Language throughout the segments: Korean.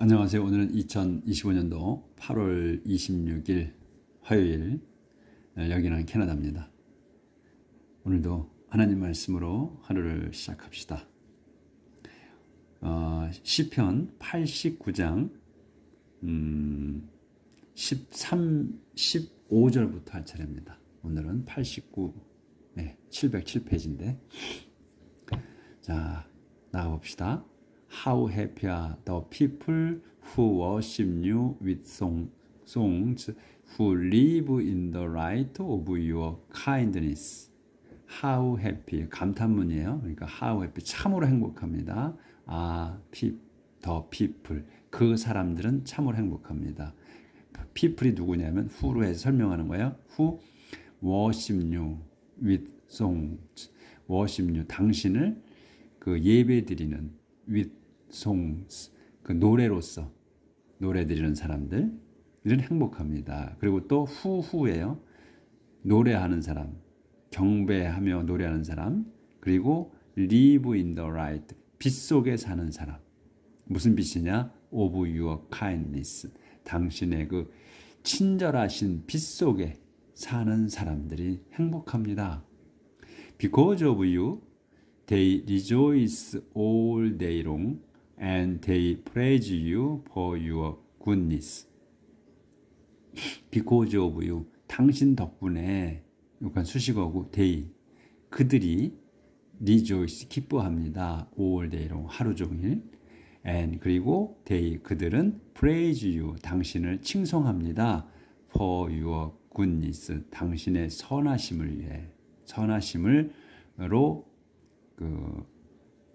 안녕하세요. 오늘은 2025년도 8월 26일 화요일, 여기는 캐나다입니다. 오늘도 하나님 말씀으로 하루를 시작합시다. 시편 89장 15절부터 할 차례입니다. 오늘은 707페이지인데 자, 나가봅시다. How happy are the people who worship you with songs, who live in the light of your kindness. How happy, 감탄문이에요. 그러니까 how happy, 참으로 행복합니다. the people, 그 사람들은 참으로 행복합니다. people이 누구냐면 who로 해서 설명하는 거예요. Who worship you with songs, worship you, 당신을 그 예배 드리는 with songs, 그 노래로서 노래 드리는 사람들은 행복합니다. 그리고 또 후예요. 노래하는 사람, 경배하며 노래하는 사람, 그리고 live in the light, 빛 속에 사는 사람. 무슨 빛이냐? of your kindness, 당신의 그 친절하신 빛 속에 사는 사람들이 행복합니다. Because of you, they rejoice all day long, and they praise you for your goodness. Because of you, 당신 덕분에, 이건 수식어고 they, 그들이 rejoice, 기뻐합니다. all day long, 하루 종일. and, 그리고 they, 그들은 praise you, 당신을 칭송합니다. for your goodness, 당신의 선하심을 위해, 선하심으로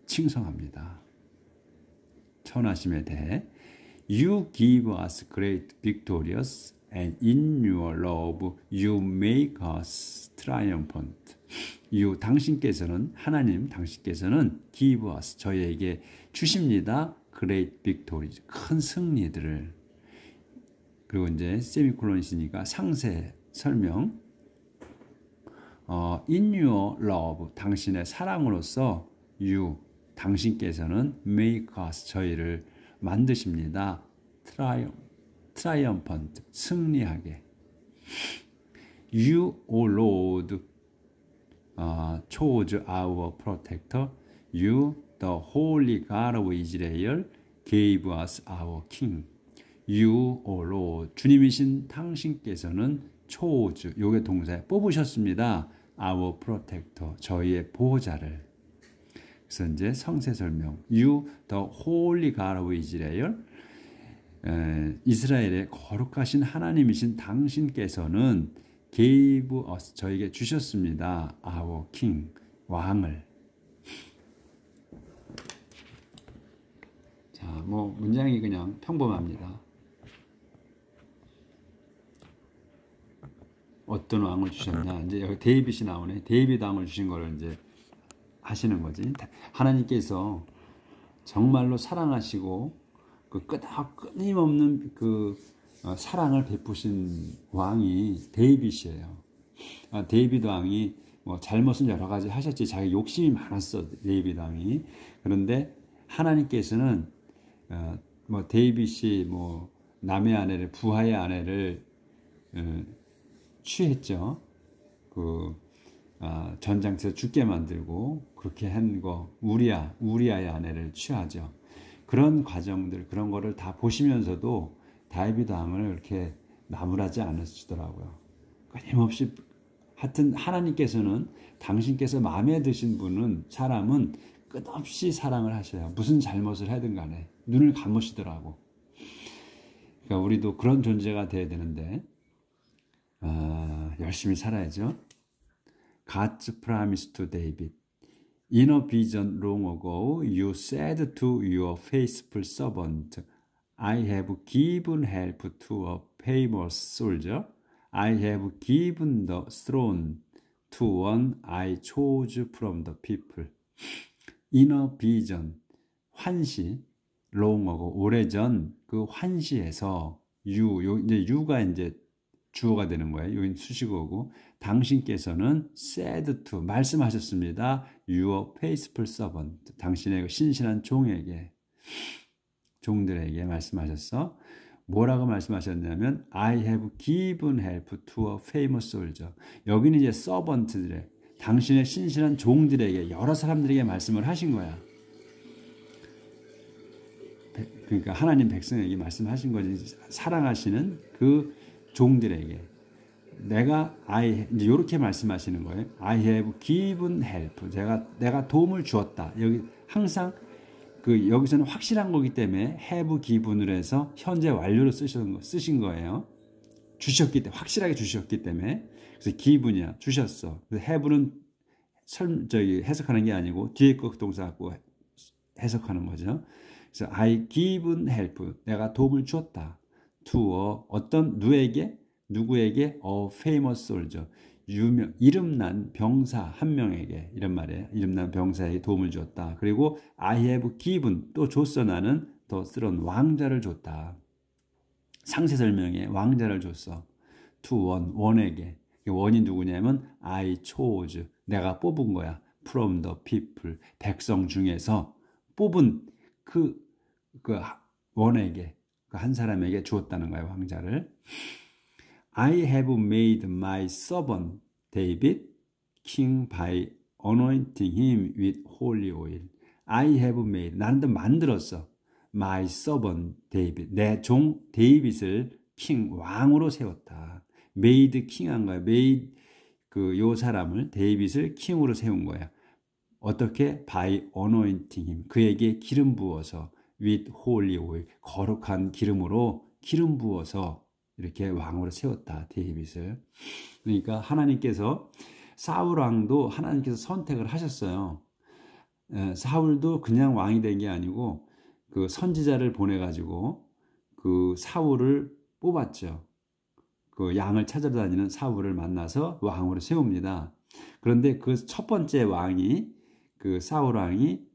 칭송합니다. 선하심에 대해 You give us great victorious, and in your love you make us triumphant. You, 당신께서는, 하나님 당신께서는 give us, 저희에게 주십니다. great victories, 큰 승리들을. 그리고 이제 세미콜론이 있으니까 상세 설명. In your love, 당신의 사랑으로서 you, 당신께서는 make us, 저희를 만드십니다. triumphant, 승리하게. You, O Lord, chose our protector. You, the holy God of Israel, gave us our king. You, O Lord, 주님이신 당신께서는 chose, 요게 동사에 뽑으셨습니다. Our protector, 저희의 보호자를. 그래서 이제 성세 설명. You, the holy God of Israel, 이스라엘의 거룩하신 하나님이신 당신께서는 gave us, 저에게 주셨습니다. Our king, 왕을. 자, 뭐 문장이 그냥 평범합니다. 어떤 왕을 주셨나? 이제 여기 데이빗이 나오네. 데이빗 왕을 주신 거를 이제 하시는 거지. 하나님께서 정말로 사랑하시고 그 끊임없는 그 사랑을 베푸신 왕이 데이빗이에요. 데이빗 왕이 뭐 잘못은 여러 가지 하셨지, 자기 욕심이 많았어, 데이빗 왕이. 그런데 하나님께서는 뭐 데이빗이 뭐 남의 아내를, 부하의 아내를 취했죠. 전장터에서 죽게 만들고 그렇게 한 거, 우리아의 아내를 취하죠. 그런 과정들, 그런 거를 다 보시면서도 다윗 왕을 이렇게 나무라지 않으시더라고요. 끊임없이, 하여튼 하나님께서는, 당신께서 마음에 드신 분은, 사람은 끝없이 사랑을 하셔요. 무슨 잘못을 하든 간에 눈을 감으시더라고. 그러니까 우리도 그런 존재가 돼야 되는데 열심히 살아야죠. God's promise to David. In a vision long ago, you said to your faithful servant, I have given help to a famous soldier. I have given the throne to one I chose from the people. In a vision, 환시, long ago, 오래전 그 환시에서 이제 you가 이제 주어가 되는 거예요. 여긴 수식어고, 당신께서는 said to, 말씀하셨습니다. Your faithful servant, 당신의 신실한 종에게. 종들에게 말씀하셨어. 뭐라고 말씀하셨냐면 I have given help to a famous soldier. 여기는 이제 서번트들의 당신의 신실한 종들에게 여러 사람들에게 말씀을 하신 거야. 그러니까 하나님 백성에게 말씀하신 거지. 사랑하시는 그 종들에게 내가 이제 이렇게 말씀하시는 거예요. I have given help. 내가 도움을 주었다. 여기 항상 여기서는 확실한 거기 때문에 have given을 해서 현재 완료로 쓰신 거예요. 주셨기 때문에 확실하게 주셨기 때문에 그래서 given이야 주셨어. have는 해석하는 게 아니고 뒤에 거 동사 갖고 해석하는 거죠. 그래서 I given help 내가 도움을 주었다. to 어떤 누구에게 a famous soldier 이름난 병사 한 명에게 이런 말이에요. 이름난 병사에게 도움을 줬다. 그리고 I have given 또 줬어 나는 더 쓰런 왕자를 줬다. 상세 설명에 왕자를 줬어. to 원에게 원이 누구냐면 I chose 내가 뽑은 거야. from the people 백성 중에서 뽑은 그 원에게 한 사람에게 주었다는 거야 왕자를. I have made my servant David king by anointing him with holy oil. I have made 나는 만들었어. My servant David 내 종 데이빗을 king 왕으로 세웠다. made king 한 거야. made 요 사람을 데이빗을 킹으로 세운 거야. 어떻게? by anointing him 그에게 기름 부어서 with holy oil 거룩한 기름으로 기름 부어서 이렇게 왕으로 세웠다. 데이빗을. 그러니까 하나님께서 사울 왕도 하나님께서 선택을 하셨어요. 사울도 그냥 왕이 된 게 아니고 그 선지자를 보내 가지고 그 사울을 뽑았죠. 그 양을 찾아다니는 사울을 만나서 왕으로 세웁니다. 그런데 그 첫 번째 왕이 그 사울 왕이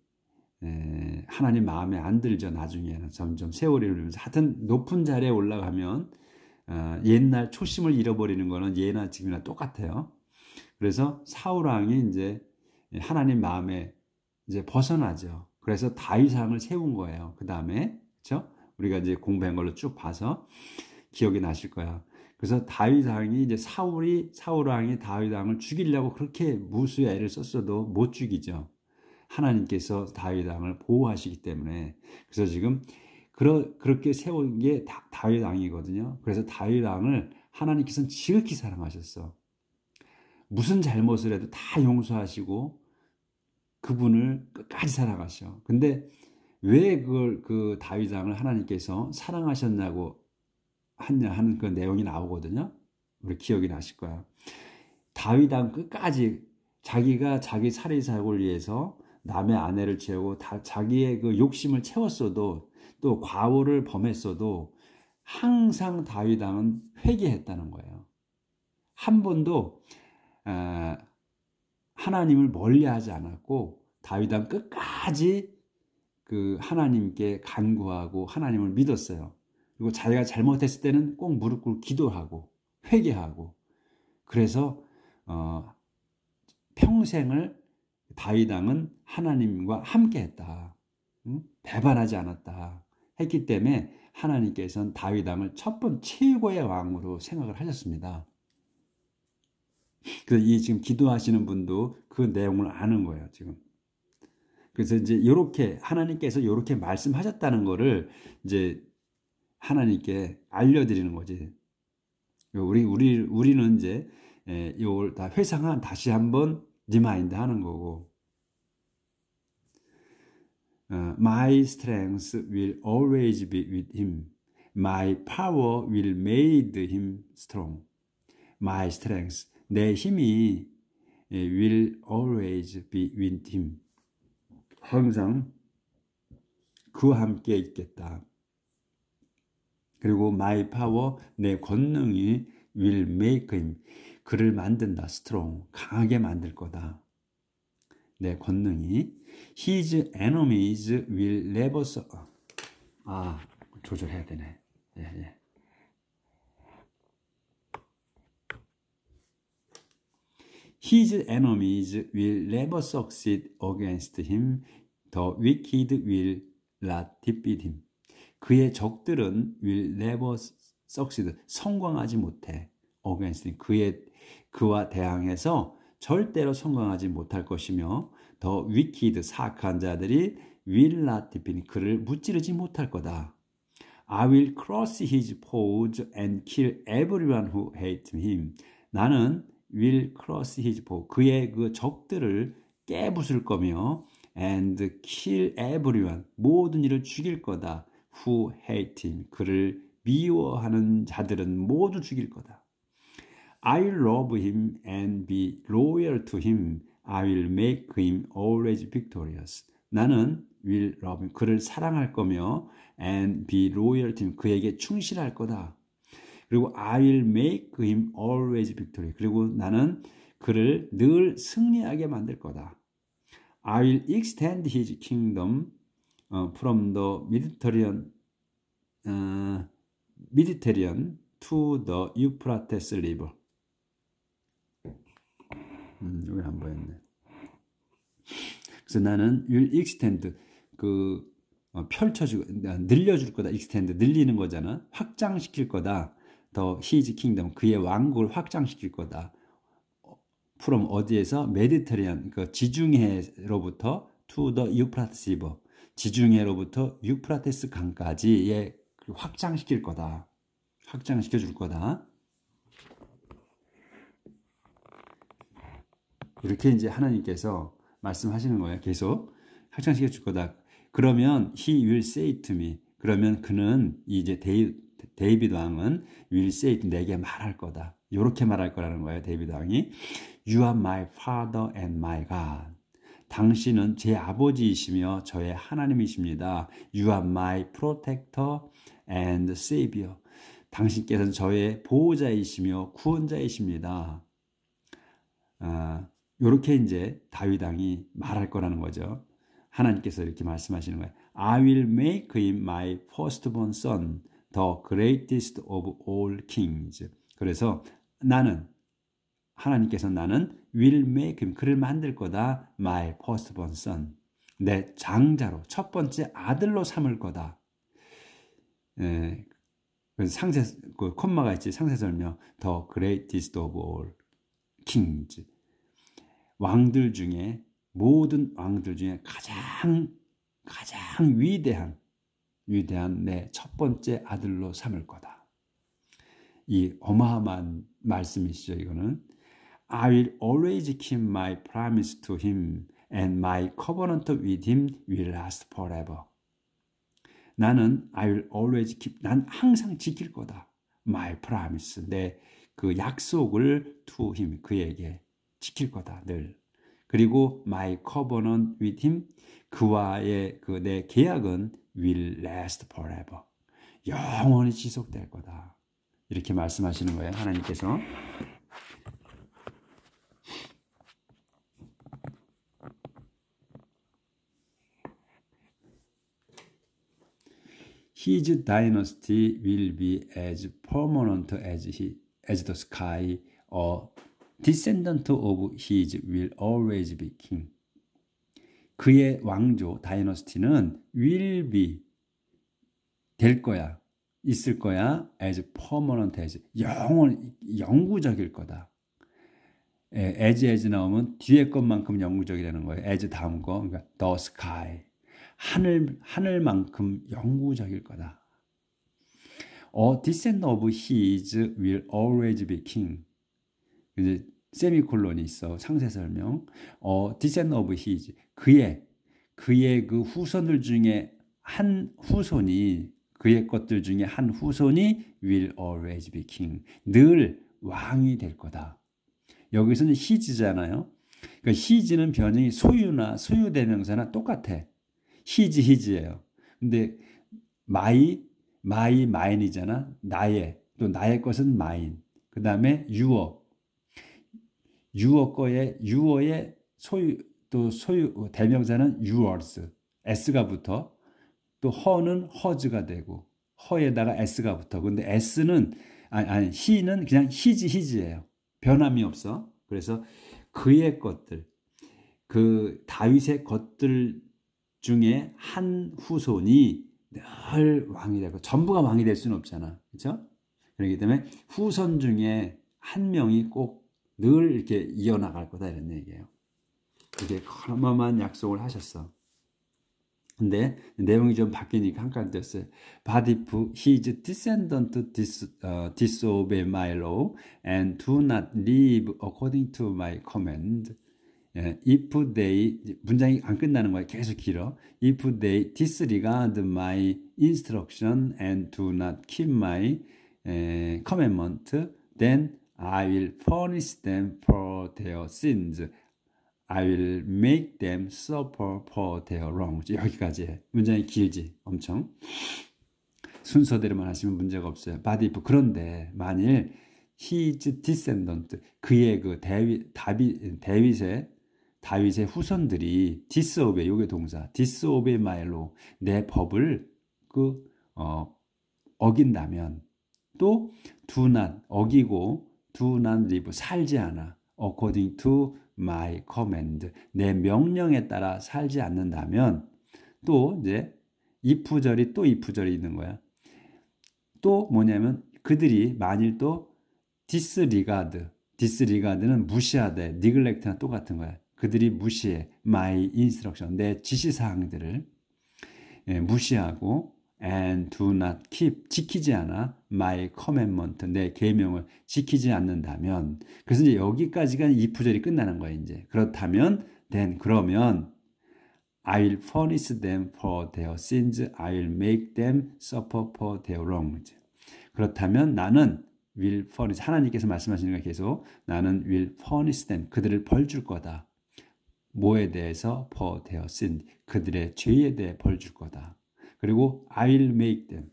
하나님 마음에 안 들죠. 나중에는 점점 세월이 흐르면서 하여튼 높은 자리에 올라가면 옛날 초심을 잃어버리는 거는 예나 지금이나 똑같아요. 그래서 사울 왕이 이제 하나님 마음에 이제 벗어나죠. 그래서 다윗 왕을 세운 거예요. 그 다음에 그렇죠? 우리가 이제 공부한 걸로 쭉 봐서 기억이 나실 거야. 그래서 다윗 왕이 이제 사울 왕이 다윗 왕을 죽이려고 그렇게 무수의 애를 썼어도 못 죽이죠. 하나님께서 다윗 왕을 보호하시기 때문에. 그래서 지금 그렇게 세운 게 다윗 왕이거든요. 그래서 다윗 왕을 하나님께서는 지극히 사랑하셨어. 무슨 잘못을 해도 다 용서하시고 그분을 끝까지 사랑하셔. 근데 왜 그 다윗 왕을 하나님께서 사랑하셨냐고 하는 그 내용이 나오거든요. 우리 기억이 나실 거야. 다윗 왕 끝까지 자기가 자기 살인사고를 위해서 남의 아내를 채우고 자기의 그 욕심을 채웠어도 또 과오를 범했어도 항상 다윗 왕은 회개했다는 거예요. 한 번도 하나님을 멀리하지 않았고 다윗 왕 끝까지 그 하나님께 간구하고 하나님을 믿었어요. 그리고 자기가 잘못했을 때는 꼭 무릎 꿇고 기도하고 회개하고 그래서 평생을 다윗 왕은 하나님과 함께했다. 배반하지 않았다. 했기 때문에 하나님께서는 다윗 왕을 최고의 왕으로 생각을 하셨습니다. 그래서 이 지금 기도하시는 분도 그 내용을 아는 거예요, 지금. 그래서 이제 이렇게 하나님께서 이렇게 말씀하셨다는 거를 이제 하나님께 알려드리는 거지. 우리는 이제 이걸 다 다시 한번 리마인드 하는 거고. My strength will always be with him. My power will make him strong. My strength, 내 힘이 will always be with him. 항상 그와 함께 있겠다. 그리고 my power, 내 권능이 will make him, 그를 만든다. strong, 강하게 만들 거다. 내 권능이 his enemies will never 조절해야 되네. 예. His enemies will never succeed against him. The wicked will not defeat him. 그의 적들은 will never succeed. 성공하지 못해. against 그와 대항해서 절대로 성공하지 못할 것이며 더 wicked 사악한 자들이 will not defeat 그를 무찌르지 못할 거다. I will cross his foes and kill everyone who hates him. 나는 will cross his foes. 그의 그 적들을 깨부술 거며 and kill everyone. 모든 이를 죽일 거다. who hate him. 그를 미워하는 자들은 모두 죽일 거다. I will love him and be loyal to him. I will make him always victorious. 나는 will love him. 그를 사랑할 거며 and be loyal to him. 그에게 충실할 거다. 그리고 I will make him always victorious. 그리고 나는 그를 늘 승리하게 만들 거다. I will extend his kingdom from the Mediterranean to the Euphrates River. 여기 안 보였네. 그래서 나는 will extend 펼쳐주고 늘려줄 거다. extend 늘리는 거잖아. 확장시킬 거다. 더 his kingdom 그의 왕국을 확장시킬 거다. from 어디에서 메디테리안 그 지중해로부터 to the Euphrates River 지중해로부터 유프라테스 강까지의 확장시킬 거다. 확장시켜 줄 거다. 이렇게 이제 하나님께서 말씀하시는 거예요. 계속 확장시켜 줄 거다. 그러면 he will say to me. 그러면 그는 이제 데이비드 왕은 will say to 내게 말할 거다. 이렇게 말할 거라는 거예요. 데이비드 왕이 You are my father and my God. 당신은 제 아버지이시며 저의 하나님이십니다. You are my protector and savior. 당신께서는 저의 보호자이시며 구원자이십니다. 이렇게 이제 다윗 왕이 말할 거라는 거죠. 하나님께서 이렇게 말씀하시는 거예요. I will make him my firstborn son, the greatest of all kings. 그래서 하나님께서 나는 will make him, 그를 만들 거다. my firstborn son. 내 장자로, 첫 번째 아들로 삼을 거다. 그래서 콤마가 있지, 상세설명. the greatest of all kings. 왕들 중에, 모든 왕들 중에 가장 위대한 내 첫 번째 아들로 삼을 거다. 이 어마어마한 말씀이시죠, 이거는. I will always keep my promise to him and my covenant with him will last forever. 나는 I will always keep, 난 항상 지킬 거다. My promise, 내 그 약속을 to him, 그에게 지킬 거다, 늘. 그리고 my covenant with him, 그와의 그 내 계약은 will last forever. 영원히 지속될 거다. 이렇게 말씀하시는 거예요, 하나님께서. His dynasty will be as permanent as the sky. A descendant of his will always be king. 그의 왕조 다이너스티는 will be 될 거야, 있을 거야. as permanent as 영구적일 거다. as 나오면 뒤에 것만큼 영구적이라는 거예요. as 다음 거, 그러니까 the sky. 하늘만큼 영구적일 거다. A descendant of his will always be king. 이제 세미콜론이 있어. 상세 설명. A descendant of his. 그의 그 후손들 중에 한 후손이, 그의 것들 중에 한 후손이 will always be king. 늘 왕이 될 거다. 여기서는 his잖아요. 그러니까 his는 변형이 소유나 소유대명사나 똑같아. his예요. 근데 mine이잖아. 나의, 또 나의 것은 mine. 그 다음에 yu어의 소유, 또 소유 대명사는 yours. s가 붙어. 또 her는 hers가 되고, her에다가 s가 붙어. 근데 s는 he는 그냥 his예요. 변함이 없어. 그래서 그의 것들, 그 다윗의 것들 중에 한 후손이 늘 왕이 되고 전부가 왕이 될 수는 없잖아. 그렇죠? 그렇기 때문에 후손 중에 한 명이 꼭 늘 이렇게 이어나갈 거다 이런 얘기예요. 이게 어마어마한 약속을 하셨어. 근데 내용이 좀 바뀌니까 한 가지 됐어요. But if his descendants disobey my law and do not live according to my command, if they, 문장이 안 끝나는 거야. 계속 길어. If they disregard my instruction and do not keep my commandment, then I will punish them for their sins. I will make them suffer for their wrongs. 여기까지 해. 문장이 길지, 엄청. 순서대로만 하시면 문제가 없어요. But if, 그런데 만일 his descendant, 그의 그 다윗의 후손들이 disobey, 요게 동사, disobey my law, 내 법을 어긴다면, 또 do not, 어기고 do not live, 살지 않아, according to my command, 내 명령에 따라 살지 않는다면, 또 이제 if절이 또 if절이 있는 거야. 또 뭐냐면 그들이 만일 또 disregard는 무시하되, neglect랑 똑같은 거야. 그들이 무시해 my instruction, 내 지시사항들을 무시하고 and do not keep, 지키지 않아 my commandment, 내 계명을 지키지 않는다면, 그래서 이제 여기까지가 if절이 끝나는 거야. 이제 그렇다면 then, 그러면 I will punish them for their sins, I will make them suffer for their wrongs. 그렇다면 나는 will punish, 하나님께서 말씀하시는 거 계속, 나는 will punish them, 그들을 벌 줄 거다. 뭐에 대해서? for their sin, 그들의 죄에 대해 벌 줄 거다. 그리고 I will make them,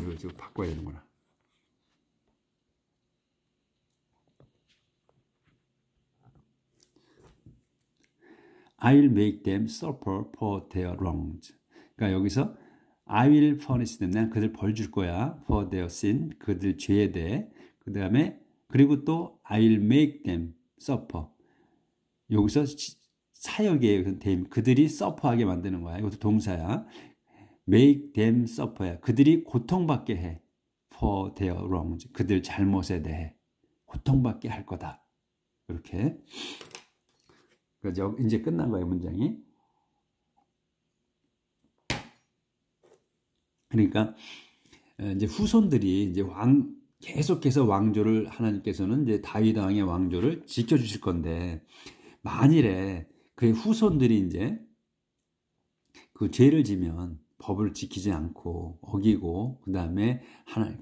이거 좀 바꿔야 되는구나. I will make them suffer for their wrongs. 그러니까 여기서 I will punish them, 난 그들 벌 줄 거야. for their sin, 그들 죄에 대해. 그 다음에 그리고 또 I will make them suffer. 여기서 사역이에요. 그들이 suffer하게 만드는 거야. 이것도 동사야. make them suffer야. 그들이 고통받게 해. for their wrongs, 그들 잘못에 대해 고통받게 할 거다. 이렇게. 이제 끝난 거예요, 문장이. 그러니까 이제 후손들이 이제 계속해서 왕조를, 하나님께서는 이제 다윗 왕의 왕조를 지켜주실 건데, 만일에 그의 후손들이 이제 그 죄를 지면 법을 지키지 않고 어기고, 그 다음에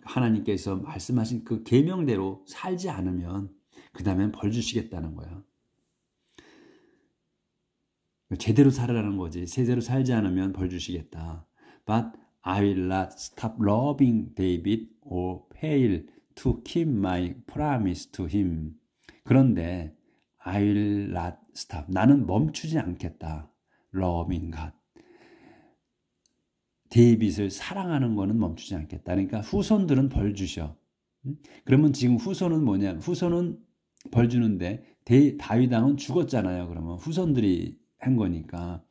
하나님께서 말씀하신 그 계명대로 살지 않으면, 그 다음엔 벌 주시겠다는 거야. 제대로 살아라는 거지. 제대로 살지 않으면 벌 주시겠다. But I will not stop loving David or fail to keep my promise to him. 그런데 I will not stop, 나는 멈추지 않겠다. loving God, 데이빗을 사랑하는 거는 멈추지 않겠다. 그러니까 후손들은 벌 주셔. 그러면 지금 후손은 뭐냐? 후손은 벌 주는데 다윗 왕은 죽었잖아요. 그러면 후손들이 한 거니까.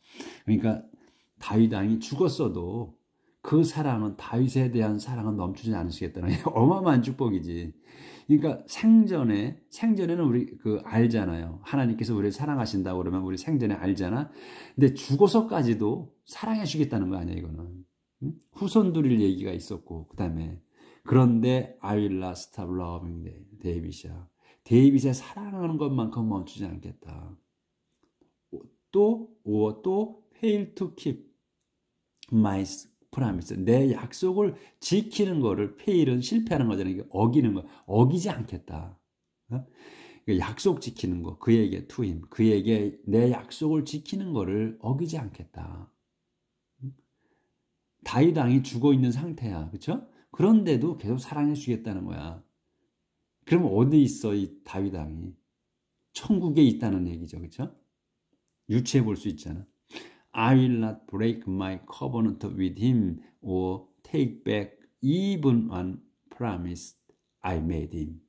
그러니까 다윗 왕이 죽었어도 그 사랑은, 다윗에 대한 사랑은 멈추지 않으시겠다는 게 어마어마한 축복이지. 그러니까 생전에는 우리 알잖아요. 하나님께서 우리를 사랑하신다고 그러면 우리 생전에 알잖아. 근데 죽어서까지도 사랑해 주겠다는 거 아니야, 이거는. 후손들일 얘기가 있었고, 그 다음에 그런데 I will not stop loving 데이빗이야. 데이빗의 사랑하는 것만큼 멈추지 않겠다. 또 fail to keep my promise, 내 약속을 지키는 거를, fail은 실패하는 거잖아요. 어기는 거, 어기지 않겠다. 약속 지키는 거, 그에게 to him, 그에게 내 약속을 지키는 거를 어기지 않겠다. 다윗 왕이 죽어 있는 상태야, 그렇죠? 그런데도 계속 사랑해 주겠다는 거야. 그럼 어디 있어, 이 다윗 왕이? 천국에 있다는 얘기죠, 그렇죠? 유추해 볼 수 있잖아. I will not break my covenant with him or take back even one promise I made him.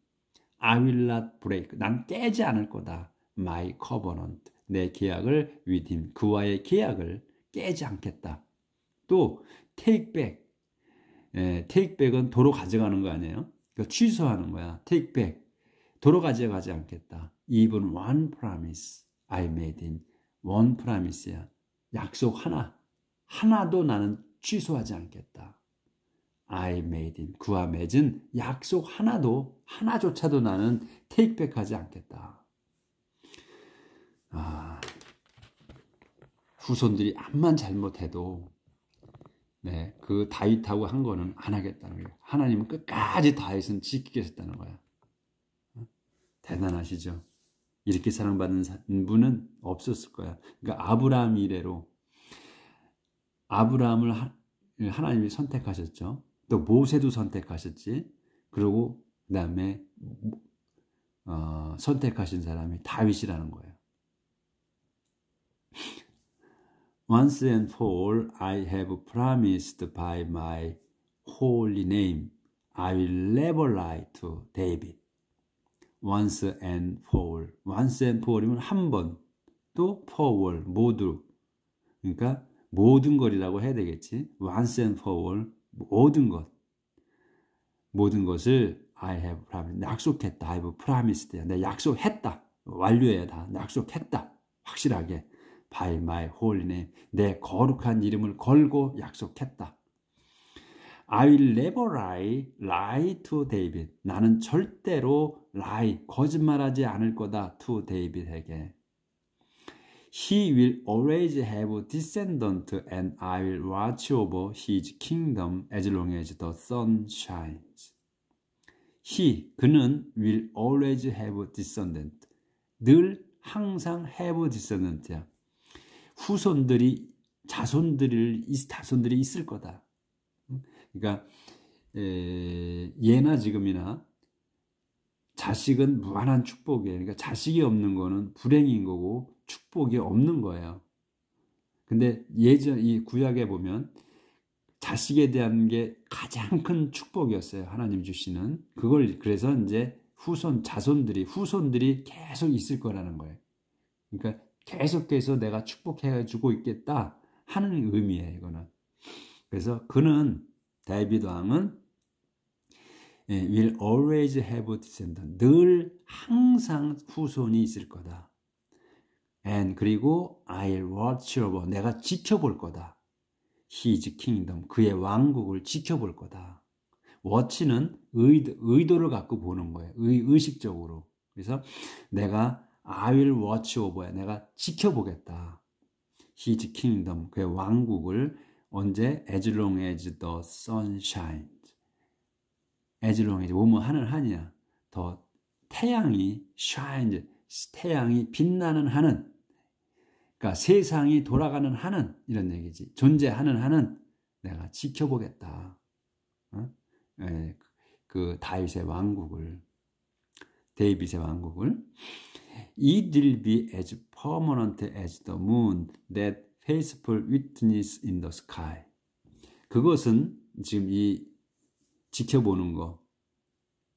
I will not break, 난 깨지 않을 거다. My covenant, 내 계약을 with him, 그와의 계약을 깨지 않겠다. 또 take back. take back은 도로 가져가는 거 아니에요? 그러니까 취소하는 거야. take back. 도로 가져가지 않겠다. Even one promise I made him. one promise야. 약속 하나도 나는 취소하지 않겠다. I made him. 그와 맺은 약속 하나조차도 나는 take back 하지 않겠다. 후손들이 암만 잘못해도 그 다윗하고 한 거는 안 하겠다는 거예요. 하나님은 끝까지 다윗은 지키겠다는 거야. 대단하시죠? 이렇게 사랑받는 분은 없었을 거야. 그러니까 아브라함 이래로 아브라함을 하나님이 선택하셨죠. 또 모세도 선택하셨지. 그리고 그 다음에 선택하신 사람이 다윗이라는 거예요. Once and for all, I have promised by my holy name, I will never lie to David. Once and for all. Once and for all이면 한 번, 또 for all, 모두. 그러니까 모든 것이라고 해야 되겠지. Once and for all, 모든 것. 모든 것을 I have promised. 약속했다. I have promised. 내가 약속했다. 완료해야 다. 약속했다. 확실하게. By my holy name. 내 거룩한 이름을 걸고 약속했다. I will never lie to David. 나는 절대로 거짓말하지 않을 거다. to David에게. He will always have descendant and I will watch over his kingdom as long as the sun shines. 그는 will always have descendant. 늘 항상 have descendant야. 자손들이 있을 거다. 그러니까 예나 지금이나 자식은 무한한 축복이에요. 그러니까 자식이 없는 거는 불행인 거고 축복이 없는 거예요. 근데 이 구약에 보면 자식에 대한 게 가장 큰 축복이었어요. 하나님 주시는. 그래서 이제 후손들이 계속 있을 거라는 거예요. 그러니까 계속해서 내가 축복해주고 있겠다 하는 의미예요. 이거는. 그래서 다윗 왕은 will always have descendant. 늘 항상 후손이 있을 거다. And 그리고 I'll watch over. 내가 지켜볼 거다. His kingdom. 그의 왕국을 지켜볼 거다. watch는 의도를 갖고 보는 거예요. 의식적으로. 그래서 I will watch over. 내가 지켜보겠다. His kingdom. 그의 왕국을 언제? As long as the sun shines. As long as 뭐뭐 하는 한이야. 더 태양이 shines. 태양이 빛나는 한은. 그러니까 세상이 돌아가는 한은 이런 얘기지. 존재하는 한은 내가 지켜보겠다. 그 다윗의 왕국을. It will be as permanent as the moon, that faithful witness in the sky. 그것은 지금 이 지켜보는 거,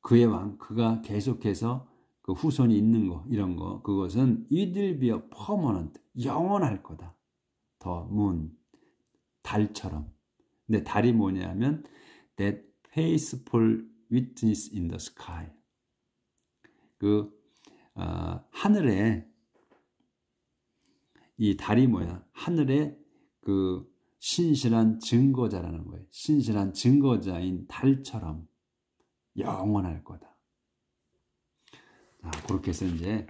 그가 계속해서 그 후손이 있는 거, 이런 거, 그것은 it will be a permanent, 영원할 거다. The moon, 달처럼. 근데 달이 뭐냐면 that faithful witness in the sky. 하늘에 이 달이 뭐야? 하늘에 그 신실한 증거자라는 거예요. 신실한 증거자인 달처럼 영원할 거다. 그렇게 해서 이제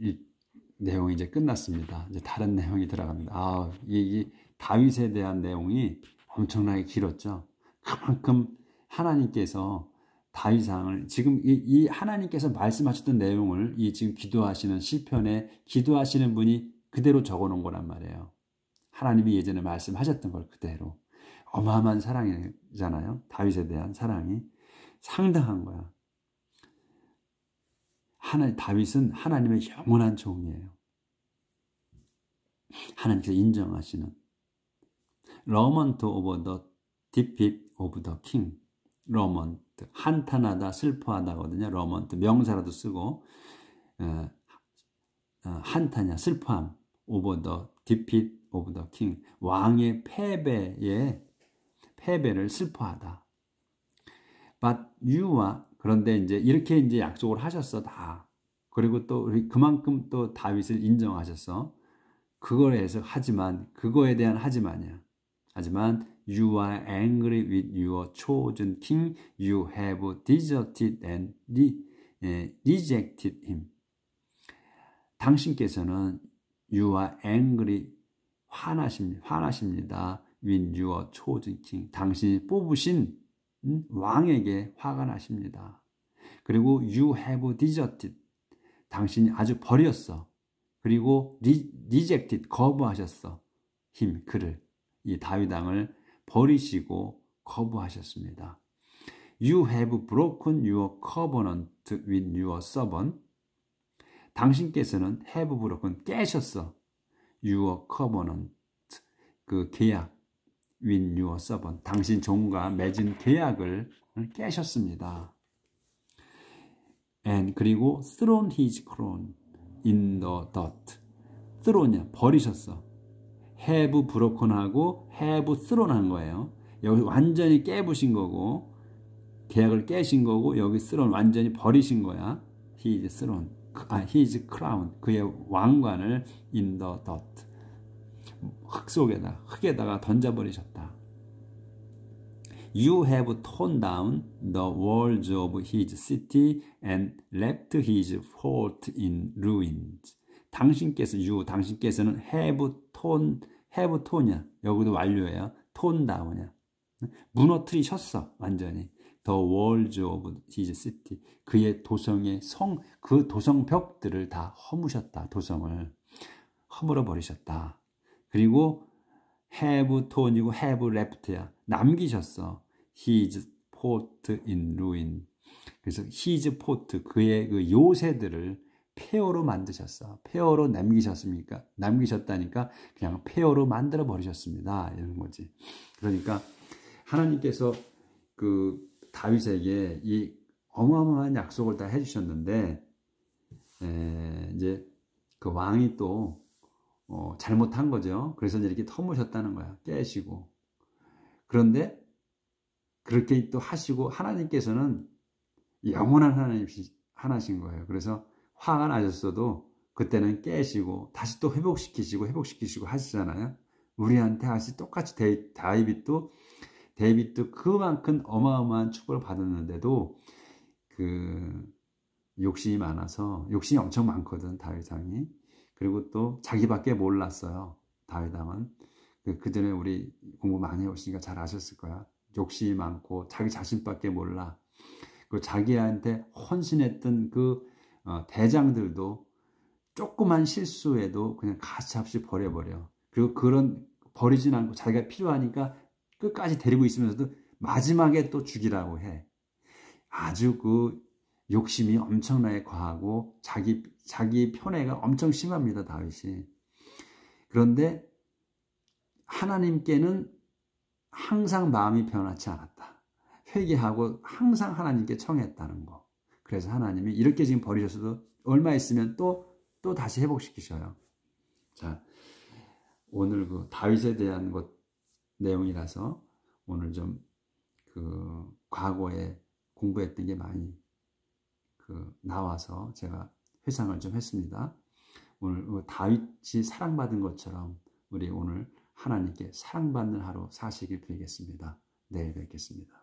이 내용이 이제 끝났습니다. 이제 다른 내용이 들어갑니다. 이 다윗에 대한 내용이 엄청나게 길었죠. 그만큼 하나님께서 다윗왕을 지금 이 하나님께서 말씀하셨던 내용을 이 지금 기도하시는 시편에 기도하시는 분이 그대로 적어놓은 거란 말이에요. 하나님이 예전에 말씀하셨던 걸 그대로. 어마어마한 사랑이잖아요. 다윗에 대한 사랑이 상당한 거야. 다윗은 하나님의 영원한 종이에요. 하나님께서 인정하시는 lament over the defeat of the king. lament, 한탄하다, 슬퍼하다거든요. lament, 명사라도 쓰고 한탄이야, 슬퍼함. over the defeat of the king. 왕의 패배를 슬퍼하다. But you와 그런데 이제 이렇게 이제 약속을 하셨어 다. 그리고 또 그만큼 또 다윗을 인정하셨어. 그거에 대해서 그거에 대한 하지만이야. 하지만 you are angry with your chosen king. You have deserted and rejected him. 당신께서는 you are angry 화나십니다. with your chosen king. 당신이 뽑으신 왕에게 화가 나십니다. 그리고 you have deserted. 당신이 아주 버렸어. 그리고 rejected 거부하셨어. 그를 이 다윗 왕을 버리시고 거부하셨습니다. You have broken your covenant with your servant. 당신께서는 have broken 깨셨어. your covenant 그 계약 with your servant 당신 종과 맺은 계약을 깨셨습니다. And 그리고 thrown his crown in the dirt. thrown이야 버리셨어. have broken하고 have thrown 한 거예요. 여기 완전히 깨부신 거고 계약을 깨신 거고 여기 thrown 완전히 버리신 거야. his thrown his crown 그의 왕관을 in the dirt 흙에다가 던져버리셨다. You have torn down the walls of his city and left his fort in ruins. 당신께서는 have torn이야. 여기도 완료예요. torn down이야. 무너뜨리셨어. 완전히. The walls of his city. 그의 도성의 그 도성벽들을 다 허무셨다. 도성을 허물어 버리셨다. 그리고 have torn이고 have left야. 남기셨어. His fort in ruin. 그래서 his fort 그의 그 요새들을 폐허로 만드셨어. 폐허로 남기셨다니까 그냥 폐허로 만들어 버리셨습니다. 이런 거지. 그러니까 하나님께서 그 다윗에게 이 어마어마한 약속을 다 해주셨는데 이제 그 왕이 또 잘못한 거죠. 그래서 이렇게 터무셨다는 거야. 깨시고. 그런데 그렇게 또 하시고 하나님께서는 영원한 하나신 거예요. 그래서 화가 나셨어도 그때는 깨시고 다시 또 회복시키시고 하시잖아요. 우리한테 다시 똑같이 다윗도 그만큼 어마어마한 축복을 받았는데도 그 욕심이 많아서 욕심이 엄청 많거든 다윗 왕이. 그리고 또 자기밖에 몰랐어요. 다윗 왕은 그 전에 우리 공부 많이 해오시니까 잘 아셨을 거야. 욕심이 많고 자기 자신밖에 몰라. 그 자기한테 헌신했던 그 대장들도 조그만 실수에도 그냥 가차없이 버려버려. 그리고 그런 버리진 않고 자기가 필요하니까 끝까지 데리고 있으면서도 마지막에 또 죽이라고 해. 아주 그 욕심이 엄청나게 과하고 자기 편애가 엄청 심합니다. 다윗이. 그런데 하나님께는 항상 마음이 변하지 않았다. 회개하고 항상 하나님께 청했다는 거. 그래서 하나님이 이렇게 지금 버리셨어도 얼마 있으면 또 다시 회복시키셔요. 자, 오늘 그 다윗에 대한 내용이라서 오늘 좀 그 과거에 공부했던 게 많이 나와서 제가 회상을 좀 했습니다. 오늘 다윗이 사랑받은 것처럼 우리 오늘 하나님께 사랑받는 하루 사시길 빌겠습니다. 내일 뵙겠습니다.